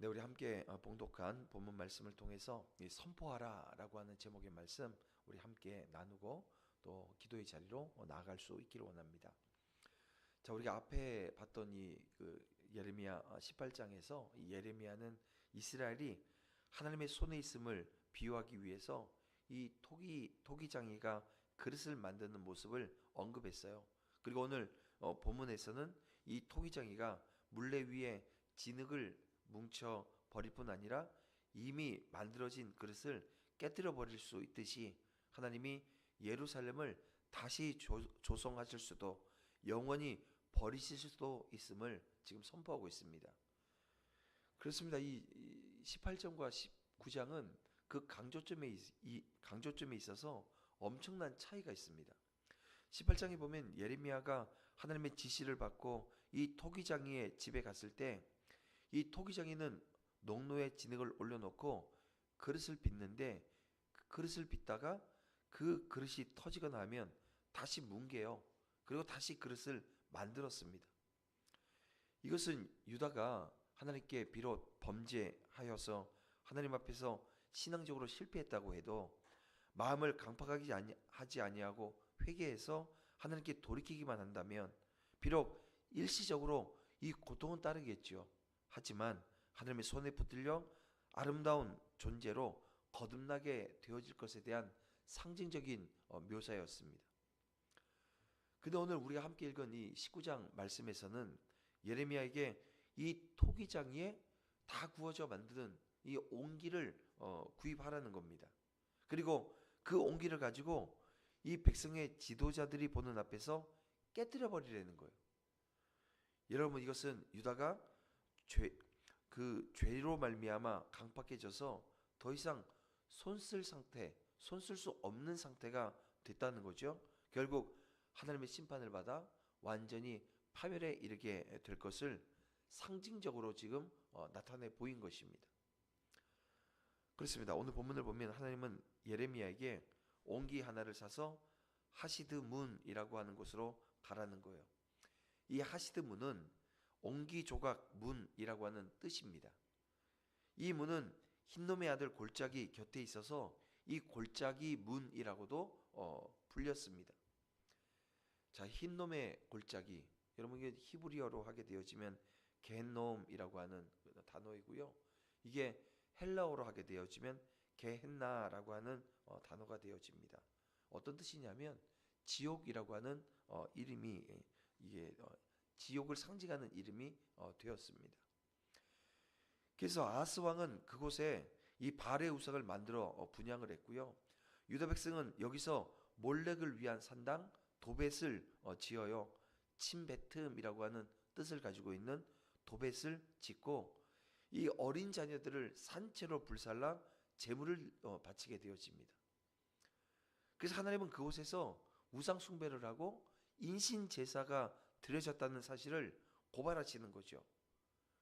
네, 우리 함께 봉독한 본문 말씀을 통해서 이 선포하라라고 하는 제목의 말씀 우리 함께 나누고 또 기도의 자리로 나아갈 수 있기를 원합니다. 자, 우리가 앞에 봤던 이 예레미야 18장에서 이 예레미야는 이스라엘이 하나님의 손에 있음을 비유하기 위해서 이 토기장이가 그릇을 만드는 모습을 언급했어요. 그리고 오늘 본문에서는 이 토기장이가 물레 위에 진흙을 뭉쳐 버릴 뿐 아니라 이미 만들어진 그릇을 깨뜨려 버릴 수 있듯이 하나님이 예루살렘을 다시 조성하실 수도 영원히 버리실 수도 있음을 지금 선포하고 있습니다. 그렇습니다. 이 18장과 19장은 그 강조점에 있어서 엄청난 차이가 있습니다. 18장에 보면 예레미야가 하나님의 지시를 받고 이 토기장이의 집에 갔을 때 이 토기장이는 농로에 진흙을 올려놓고 그릇을 빚는데 그 그릇을 빚다가 그 그릇이 터지거나 하면 다시 뭉개요. 그리고 다시 그릇을 만들었습니다. 이것은 유다가 하나님께 비록 범죄하여서 하나님 앞에서 신앙적으로 실패했다고 해도 마음을 강팍하지 하지 아니하고 회개해서 하나님께 돌이키기만 한다면 비록 일시적으로 이 고통은 따르겠죠. 하지만 하나님의 손에 붙들려 아름다운 존재로 거듭나게 되어질 것에 대한 상징적인 묘사였습니다. 근데 오늘 우리가 함께 읽은 이 19장 말씀에서는 예레미야에게 이 토기장이에 다 구워져 만드는 이 옹기를 구입하라는 겁니다. 그리고 그 옹기를 가지고 이 백성의 지도자들이 보는 앞에서 깨뜨려 버리라는 거예요. 여러분, 이것은 유다가 죄로 말미암아 강팍해져서 더 이상 손 쓸 수 없는 상태가 됐다는 거죠. 결국 하나님의 심판을 받아 완전히 파멸에 이르게 될 것을 상징적으로 지금 나타내 보인 것입니다. 그렇습니다. 오늘 본문을 보면 하나님은 예레미야에게 옹기 하나를 사서 하시드 문이라고 하는 곳으로 가라는 거예요. 이 하시드 문은 옹기 조각 문이라고 하는 뜻입니다. 이 문은 흰놈의 아들 골짜기 곁에 있어서 이 골짜기 문이라고도 불렸습니다. 자, 흰놈의 골짜기, 여러분 이게 히브리어로 하게 되어지면 게놈이라고 하는 단어이고요. 이게 헬라어로 하게 되어지면 게헨나라고 하는 단어가 되어집니다. 어떤 뜻이냐면 지옥이라고 하는 이름이 이게 지옥을 상징하는 이름이 되었습니다. 그래서 아하스 왕은 그곳에 이 발의 우상을 만들어 분향을 했고요. 유다 백성은 여기서 몰렉을 위한 산당 도벳을 지어요. 침베틈이라고 하는 뜻을 가지고 있는 도벳을 짓고 이 어린 자녀들을 산채로 불살라 제물을 바치게 되어집니다. 그래서 하나님은 그곳에서 우상 숭배를 하고 인신 제사가 드려졌다는 사실을 고발하시는 거죠.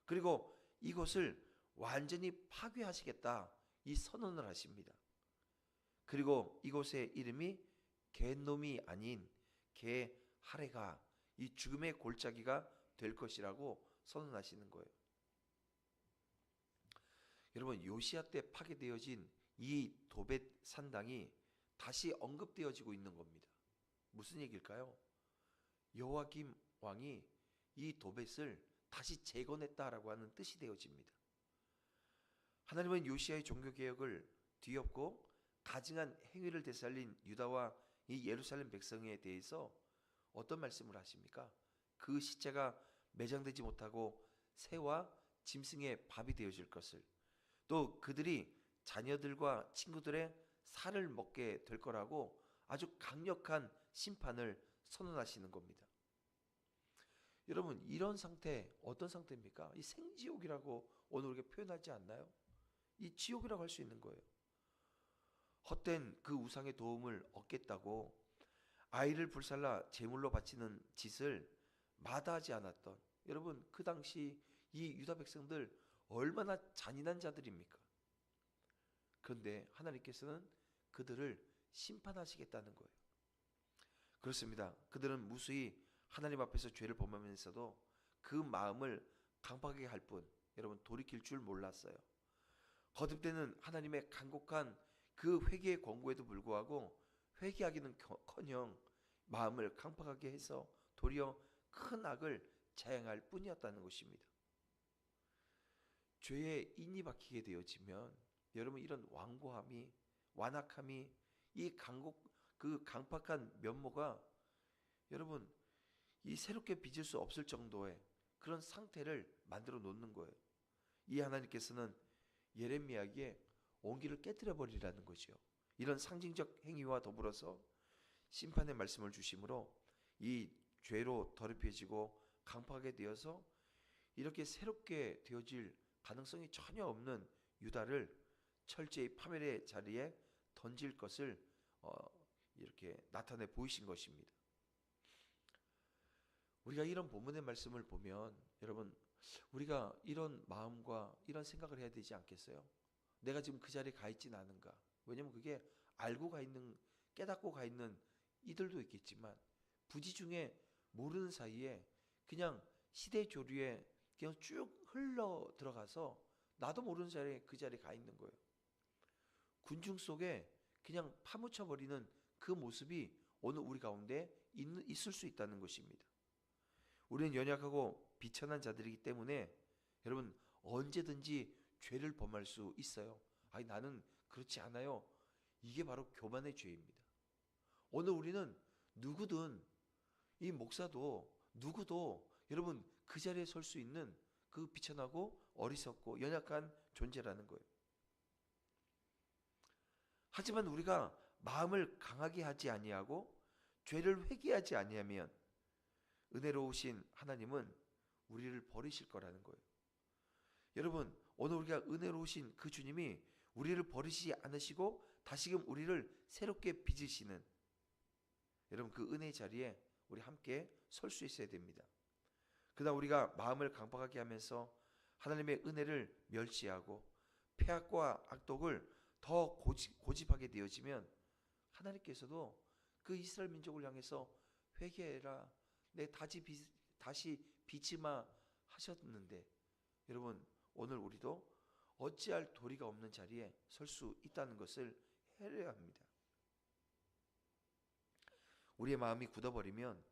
그리고 이곳을 완전히 파괴하시겠다 이 선언을 하십니다. 그리고 이곳의 이름이 게놈이 아닌 게하레가 이 죽음의 골짜기가 될 것이라고 선언하시는 거예요. 여러분, 요시야 때 파괴되어진 이 도벳 산당이 다시 언급되어지고 있는 겁니다. 무슨 얘기일까요? 여호와김 왕이 이 도벳을 다시 재건했다라고 하는 뜻이 되어집니다. 하나님은 요시야의 종교개혁을 뒤엎고 가증한 행위를 되살린 유다와 이 예루살렘 백성에 대해서 어떤 말씀을 하십니까? 그 시체가 매장되지 못하고 새와 짐승의 밥이 되어질 것을, 또 그들이 자녀들과 친구들의 살을 먹게 될 거라고 아주 강력한 심판을 선언하시는 겁니다. 여러분, 이런 상태 어떤 상태입니까? 이 생지옥이라고 오늘 우리가 표현하지 않나요? 이 지옥이라고 할 수 있는 거예요. 헛된 그 우상의 도움을 얻겠다고 아이를 불살라 제물로 바치는 짓을 마다하지 않았던, 여러분 그 당시 이 유다 백성들 얼마나 잔인한 자들입니까? 그런데 하나님께서는 그들을 심판하시겠다는 거예요. 그렇습니다. 그들은 무수히 하나님 앞에서 죄를 범하면서도 그 마음을 강팍하게 할 뿐, 여러분 돌이킬 줄 몰랐어요. 거듭되는 하나님의 간곡한 그 회개의 권고에도 불구하고 회개하기는커녕 마음을 강팍하게 해서 도리어 큰 악을 자행할 뿐이었다는 것입니다. 죄에 인이 박히게 되어지면 여러분 이런 완고함이 완악함이 이 그 강팍한 면모가 여러분 이 새롭게 빚을 수 없을 정도의 그런 상태를 만들어 놓는 거예요. 이 하나님께서는 예레미야에게 온기를 깨뜨려 버리라는 거죠. 이런 상징적 행위와 더불어서 심판의 말씀을 주심으로 이 죄로 더럽혀지고 강팍하게 되어서 이렇게 새롭게 되어질 가능성이 전혀 없는 유다를 철저히 파멸의 자리에 던질 것을 이렇게 나타내 보이신 것입니다. 우리가 이런 본문의 말씀을 보면 여러분 우리가 이런 마음과 이런 생각을 해야 되지 않겠어요? 내가 지금 그 자리에 가 있진 않은가? 왜냐면 그게 알고 가 있는 깨닫고 가 있는 이들도 있겠지만 부지 중에 모르는 사이에 그냥 시대 조류에 그냥 쭉 흘러 들어가서 나도 모르는 자리에 그 자리에 가 있는 거예요. 군중 속에 그냥 파묻혀 버리는 그 모습이 오늘 우리 가운데 있을 수 있다는 것입니다. 우리는 연약하고 비천한 자들이기 때문에 여러분 언제든지 죄를 범할 수 있어요. 아니 나는 그렇지 않아요. 이게 바로 교만의 죄입니다. 오늘 우리는 누구든 이 목사도 누구도 여러분 그 자리에 설 수 있는 그 비천하고 어리석고 연약한 존재라는 거예요. 하지만 우리가 마음을 강하게 하지 아니하고 죄를 회개하지 아니하면 은혜로우신 하나님은 우리를 버리실 거라는 거예요. 여러분 오늘 우리가 은혜로우신 그 주님이 우리를 버리시지 않으시고 다시금 우리를 새롭게 빚으시는 여러분 그 은혜의 자리에 우리 함께 설 수 있어야 됩니다. 그러나 우리가 마음을 강박하게 하면서 하나님의 은혜를 멸시하고 폐악과 악독을 더 고집하게 되어지면 하나님께서도 그 이스라엘 민족을 향해서 회개해라 내 다시 빚지마 하셨는데 여러분 오늘 우리도 어찌할 도리가 없는 자리에 설 수 있다는 것을 헤아려야 합니다. 우리의 마음이 굳어버리면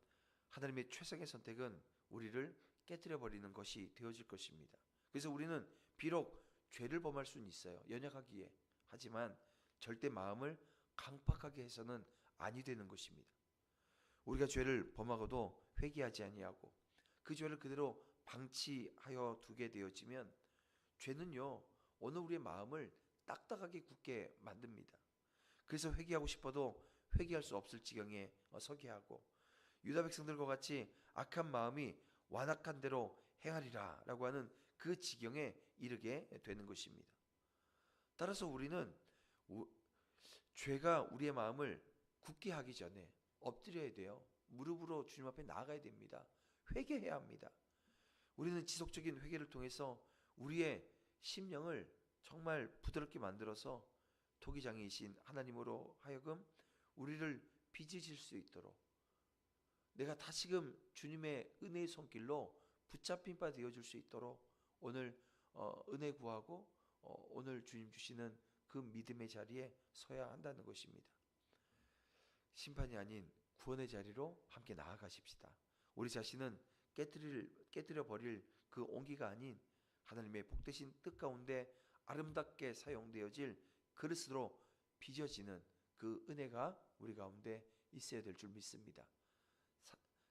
하나님의 최상의 선택은 우리를 깨뜨려 버리는 것이 되어질 것입니다. 그래서 우리는 비록 죄를 범할 수는 있어요. 연약하기에. 하지만 절대 마음을 강팍하게 해서는 아니 되는 것입니다. 우리가 죄를 범하고도 회개하지 아니하고 그 죄를 그대로 방치하여 두게 되어지면 죄는요 오늘 우리의 마음을 딱딱하게 굳게 만듭니다. 그래서 회개하고 싶어도 회개할 수 없을 지경에 서게 하고 유다 백성들과 같이 악한 마음이 완악한 대로 행하리라 라고 하는 그 지경에 이르게 되는 것입니다. 따라서 우리는 죄가 우리의 마음을 굳게 하기 전에 엎드려야 돼요. 무릎으로 주님 앞에 나아가야 됩니다. 회개해야 합니다. 우리는 지속적인 회개를 통해서 우리의 심령을 정말 부드럽게 만들어서 토기장이신 하나님으로 하여금 우리를 빚으실 수 있도록 내가 다시금 주님의 은혜의 손길로 붙잡힌 바 되어줄 수 있도록 오늘 은혜 구하고 오늘 주님 주시는 그 믿음의 자리에 서야 한다는 것입니다. 심판이 아닌 구원의 자리로 함께 나아가십시다. 우리 자신은 깨뜨려 버릴 그 온기가 아닌 하나님의 복되신 뜻 가운데 아름답게 사용되어질 그릇으로 빚어지는 그 은혜가 우리 가운데 있어야 될 줄 믿습니다.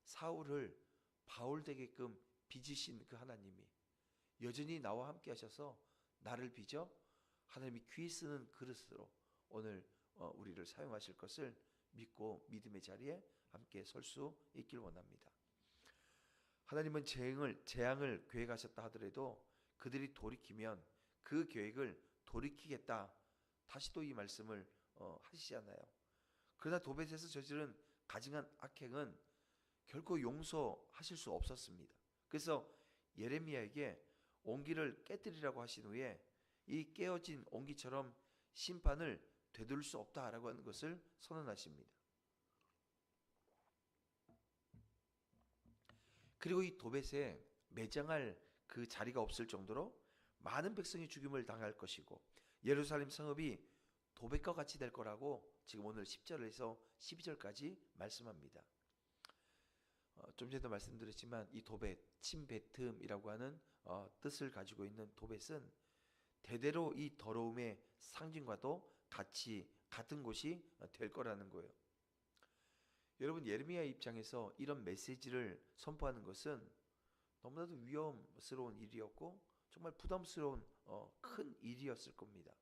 사울을 바울 되게끔 빚으신 그 하나님이 여전히 나와 함께 하셔서 나를 빚어 하나님이 귀히 쓰는 그릇으로 오늘 우리를 사용하실 것을 믿고 믿음의 자리에 함께 설 수 있길 원합니다. 하나님은 재앙을 계획하셨다 하더라도 그들이 돌이키면 그 계획을 돌이키겠다 다시 또 이 말씀을 하시잖아요. 그러나 도벳에서 저지른 가증한 악행은 결코 용서하실 수 없었습니다. 그래서 예레미야에게 온기를 깨뜨리라고 하신 후에 이 깨어진 온기처럼 심판을 되돌릴 수 없다라고 하는 것을 선언하십니다. 그리고 이 도벳에 매장할 그 자리가 없을 정도로 많은 백성이 죽임을 당할 것이고 예루살렘 성읍이 도백과 같이 될 거라고 지금 오늘 10절에서 12절까지 말씀합니다. 좀 전에도 말씀드렸지만 이 도벳, 침베틈이라고 하는 뜻을 가지고 있는 도벳은 대대로 이 더러움의 상징과도 같은 곳이 될 거라는 거예요. 여러분, 예레미야 입장에서 이런 메시지를 선포하는 것은 너무나도 위험스러운 일이었고 정말 부담스러운 큰 일이었을 겁니다.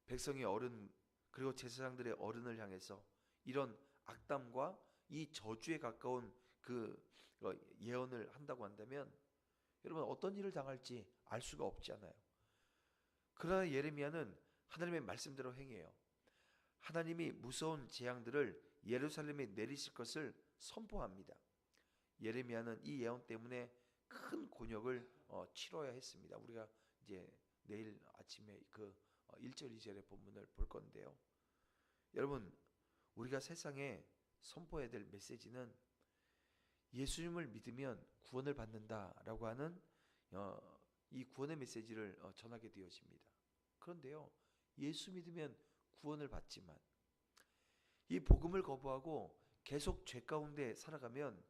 백성의 어른 그리고 제사장들의 어른을 향해서 이런 악담과 이 저주에 가까운 그 예언을 한다고 한다면 여러분 어떤 일을 당할지 알 수가 없지 않아요. 그러나 예레미야는 하나님의 말씀대로 행해요. 하나님이 무서운 재앙들을 예루살렘에 내리실 것을 선포합니다. 예레미야는 이 예언 때문에 큰 곤욕을 치러야 했습니다. 우리가 이제 내일 아침에 그 1절 2절의 본문을 볼 건데요. 여러분, 우리가 세상에 선포해야 될 메시지는 예수님을 믿으면 구원을 받는다라고 하는 이 구원의 메시지를 전하게 되어집니다. 그런데요, 예수 믿으면 구원을 받지만 이 복음을 거부하고 계속 죄 가운데 살아가면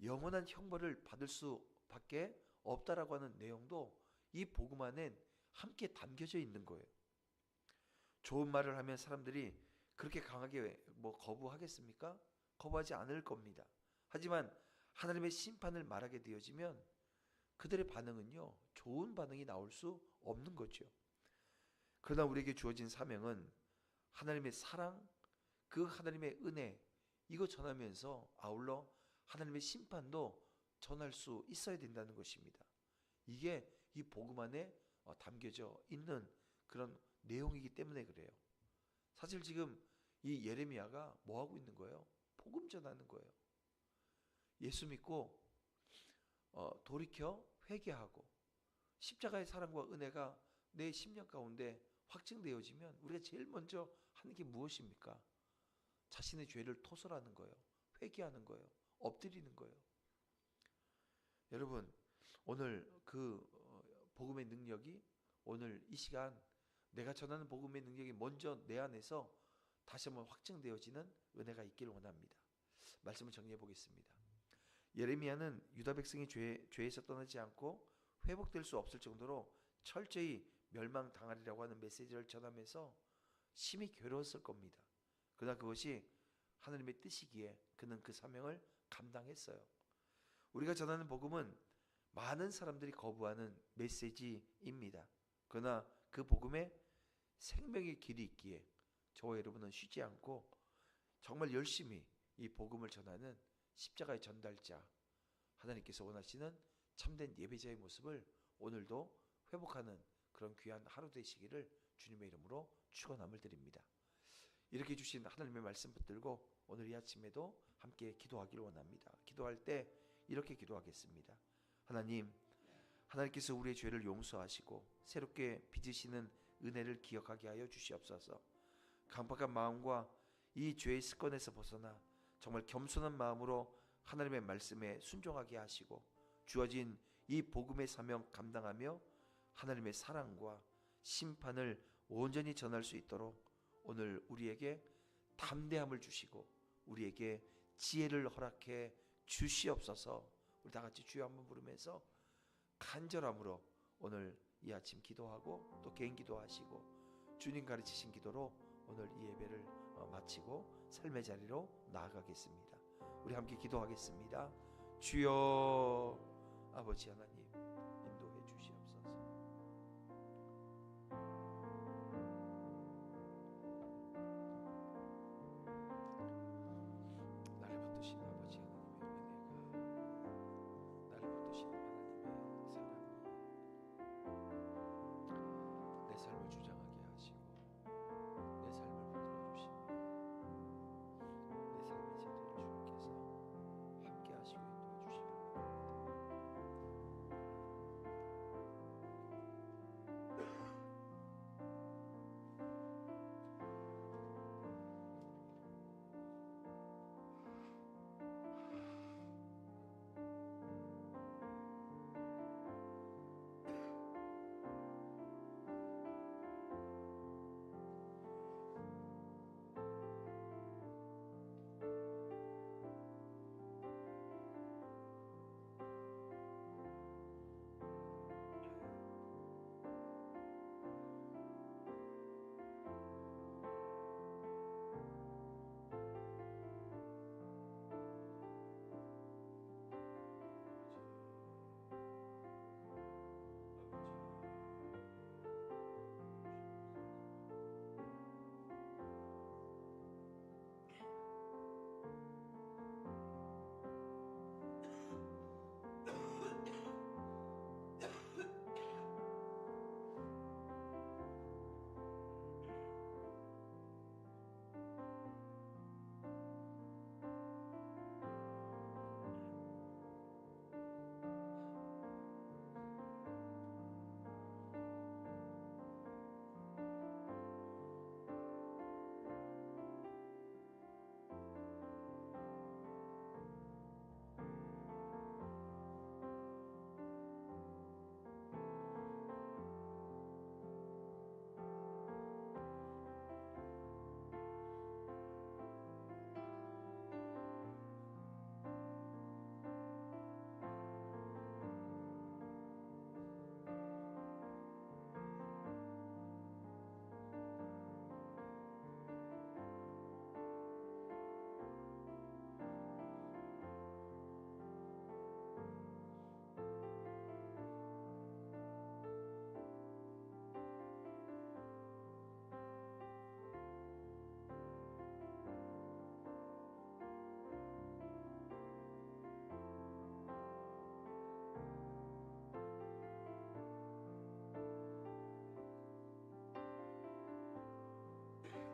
영원한 형벌을 받을 수밖에 없다라고 하는 내용도 이 복음 안엔 함께 담겨져 있는 거예요. 좋은 말을 하면 사람들이 그렇게 강하게 거부하겠습니까? 거부하지 않을 겁니다. 하지만 하나님의 심판을 말하게 되어지면 그들의 반응은요, 좋은 반응이 나올 수 없는 거죠. 그러나 우리에게 주어진 사명은 하나님의 사랑, 그 하나님의 은혜, 이거 전하면서 아울러 하나님의 심판도 전할 수 있어야 된다는 것입니다. 이게 이 복음 안에 담겨져 있는 그런 내용이기 때문에 그래요. 사실 지금 이 예레미야가 뭐 하고 있는 거예요? 복음 전하는 거예요. 예수 믿고 돌이켜 회개하고 십자가의 사랑과 은혜가 내 심령 가운데 확증되어지면 우리가 제일 먼저 하는 게 무엇입니까? 자신의 죄를 토설하는 거예요. 회개하는 거예요. 엎드리는 거예요. 여러분, 오늘 그 복음의 능력이 오늘 이 시간 내가 전하는 복음의 능력이 먼저 내 안에서 다시 한번 확증되어지는 은혜가 있기를 원합니다. 말씀을 정리해 보겠습니다. 예레미야는 유다 백성이 죄에서 떠나지 않고 회복될 수 없을 정도로 철저히 멸망당하리라고 하는 메시지를 전하면서 심히 괴로웠을 겁니다. 그러나 그것이 하나님의 뜻이기에 그는 그 사명을 감당했어요. 우리가 전하는 복음은 많은 사람들이 거부하는 메시지입니다. 그러나 그 복음에 생명의 길이 있기에 저와 여러분은 쉬지 않고 정말 열심히 이 복음을 전하는 십자가의 전달자, 하나님께서 원하시는 참된 예배자의 모습을 오늘도 회복하는 그런 귀한 하루 되시기를 주님의 이름으로 축원함을 드립니다. 이렇게 주신 하나님의 말씀 붙들고 오늘 이 아침에도 함께 기도하기를 원합니다. 기도할 때 이렇게 기도하겠습니다. 하나님께서 우리의 죄를 용서하시고 새롭게 빚으시는 은혜를 기억하게 하여 주시옵소서. 강박한 마음과 이 죄의 습관에서 벗어나 정말 겸손한 마음으로 하나님의 말씀에 순종하게 하시고 주어진 이 복음의 사명 감당하며 하나님의 사랑과 심판을 온전히 전할 수 있도록 오늘 우리에게 담대함을 주시고 우리에게 지혜를 허락해 주시옵소서. 우리 다 같이 주여 한번 부르면서 간절함으로 오늘 이 아침 기도하고 또 개인 기도하시고 주님 가르치신 기도로 오늘 이 예배를 마치고 삶의 자리로 나아가겠습니다. 우리 함께 기도하겠습니다. 주여 아버지 하나님 인도해 주시옵소서. 나를 붙드신 아버지 하나님의 은혜가, 나를 붙드신 하나님의 사랑이 내 삶을 주장하게